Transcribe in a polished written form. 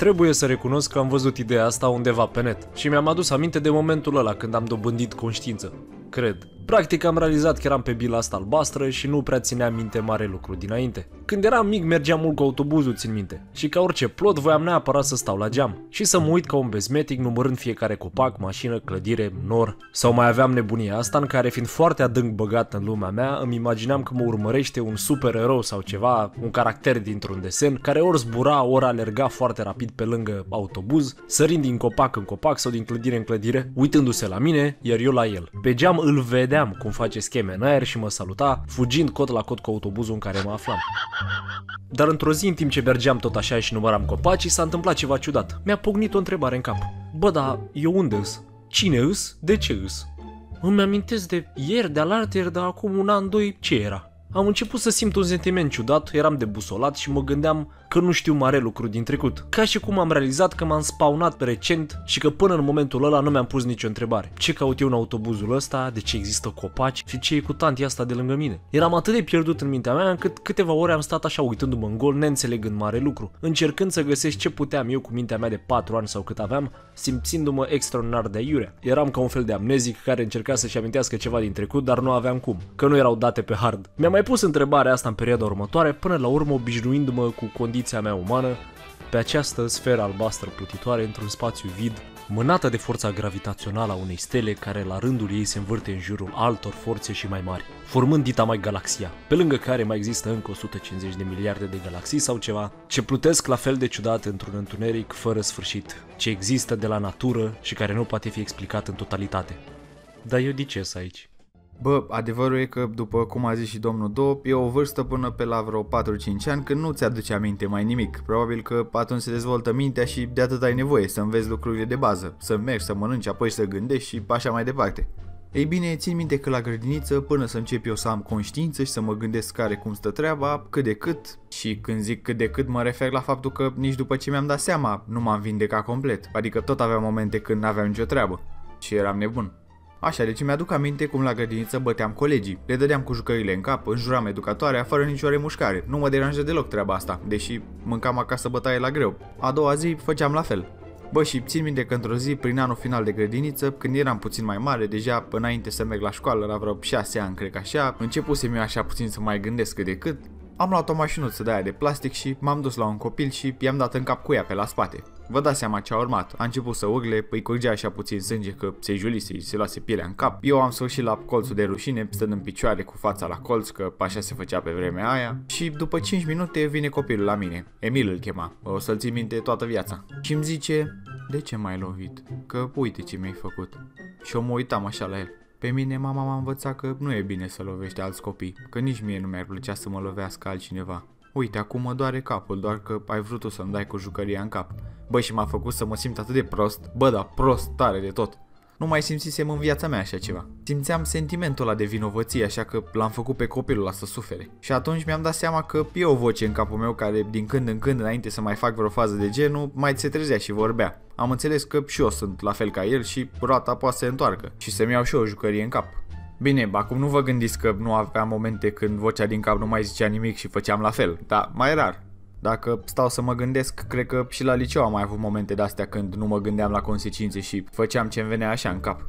Trebuie să recunosc că am văzut ideea asta undeva pe net și mi-am adus aminte de momentul ăla când am dobândit conștiință. Cred. Practic am realizat că eram pe bila asta albastră și nu prea țineam minte mare lucru dinainte. Când eram mic mergeam mult cu autobuzul, țin minte, și ca orice plot voiam neapărat să stau la geam și să mă uit ca un bezmetic numărând fiecare copac, mașină, clădire, nor. Sau mai aveam nebunia asta în care, fiind foarte adânc băgat în lumea mea, îmi imaginam că mă urmărește un supererou sau ceva, un caracter dintr-un desen, care ori zbura, ori alerga foarte rapid pe lângă autobuz, sărind din copac în copac sau din clădire în clădire, uitându-se la mine, iar eu la el. Pe geam îl vedeam cum face scheme în aer și mă saluta, fugind cot la cot cu autobuzul în care mă aflam. Dar într-o zi, în timp ce mergeam tot așa și număram copacii, s-a întâmplat ceva ciudat. Mi-a pocnit o întrebare în cap. Bă, dar eu unde îs? Cine îs? De ce îs? Îmi amintesc de ieri, de alaltăieri, dar acum un an, doi, ce era? Am început să simt un sentiment ciudat, eram debusolat și mă gândeam că nu știu mare lucru din trecut. Ca și cum am realizat că m-am spawnat recent și că până în momentul ăla nu mi-am pus nicio întrebare. Ce caut eu în autobuzul ăsta, de ce există copaci și ce e cu tantia asta de lângă mine? Eram atât de pierdut în mintea mea încât câteva ore am stat așa uitându-mă în gol, neînțelegând mare lucru, încercând să găsesc ce puteam eu cu mintea mea de 4 ani sau cât aveam, simțindu-mă extraordinar de aiurea. Eram ca un fel de amnezic care încerca să-și amintească ceva din trecut, dar nu aveam cum, că nu erau date pe hard. Mi-am mai pus întrebarea asta în perioada următoare, până la urmă obișnuindu-mă cu condiția mea umană pe această sferă albastră plutitoare într-un spațiu vid, mânată de forța gravitațională a unei stele care la rândul ei se învârte în jurul altor forțe și mai mari, formând dita mai galaxia, pe lângă care mai există încă 150 de miliarde de galaxii sau ceva, ce plutesc la fel de ciudat într-un întuneric fără sfârșit, ce există de la natură și care nu poate fi explicat în totalitate. Dar eu de ce sunt aici? Bă, adevărul e că, după cum a zis și domnul Do, e o vârstă până pe la vreo 4-5 ani când nu ți-aduce aminte mai nimic. Probabil că atunci se dezvoltă mintea și de atât ai nevoie să înveți lucrurile de bază, să mergi, să mănânci, apoi să gândești și așa mai departe. Ei bine, țin minte că la grădiniță, până să încep eu să am conștiință și să mă gândesc care cum stă treaba, cât de cât, și când zic cât de cât mă refer la faptul că nici după ce mi-am dat seama nu m-am vindecat complet, adică tot aveam momente când n-aveam nicio treabă și eram nebun. Așa, deci mi-aduc aminte cum la grădiniță băteam colegii, le dădeam cu jucările în cap, înjuram educatoarea fără nicio remușcare. Nu mă deranja deloc treaba asta, deși mâncam acasă bătaie la greu. A doua zi făceam la fel. Bă, și țin minte că într-o zi, prin anul final de grădiniță, când eram puțin mai mare, deja înainte să merg la școală, la vreo 6 ani, cred că așa, începusem eu așa puțin să mai gândesc cât de cât, am luat o mașinuță de aia de plastic și m-am dus la un copil și i-am dat în cap cu ea pe la spate. Vă dați seama ce a urmat. A început să urle, îi curgea așa puțin sânge că se julise, se luase pielea în cap. Eu am sfârșit la colțul de rușine, stând în picioare cu fața la colț, că așa se făcea pe vremea aia. Și după 5 minute vine copilul la mine. Emil îl chema. O să-l țin minte toată viața. Și îmi zice: de ce m-ai lovit? Că uite ce mi-ai făcut. Și eu mă uitam așa la el. Pe mine mama m-a învățat că nu e bine să lovești alți copii, că nici mie nu mi-ar plăcea să mă lovească altcineva. Uite, acum mă doare capul, doar că ai vrut tu să-mi dai cu jucăria în cap. Bă, și m-a făcut să mă simt atât de prost, bă, da, prost tare de tot. Nu mai simțisem în viața mea așa ceva. Simțeam sentimentul ăla de vinovăție, așa că l-am făcut pe copilul ăla să sufere. Și atunci mi-am dat seama că e o voce în capul meu care din când în când, înainte să mai fac vreo fază de genul, mai se trezea și vorbea. Am înțeles că și eu sunt la fel ca el și roata poate să se întoarcă și să-mi iau și eu o jucărie în cap. Bine, acum nu vă gândiți că nu aveam momente când vocea din cap nu mai zicea nimic și făceam la fel, dar mai rar. Dacă stau să mă gândesc, cred că și la liceu am mai avut momente de-astea când nu mă gândeam la consecințe și făceam ce-mi venea așa în cap.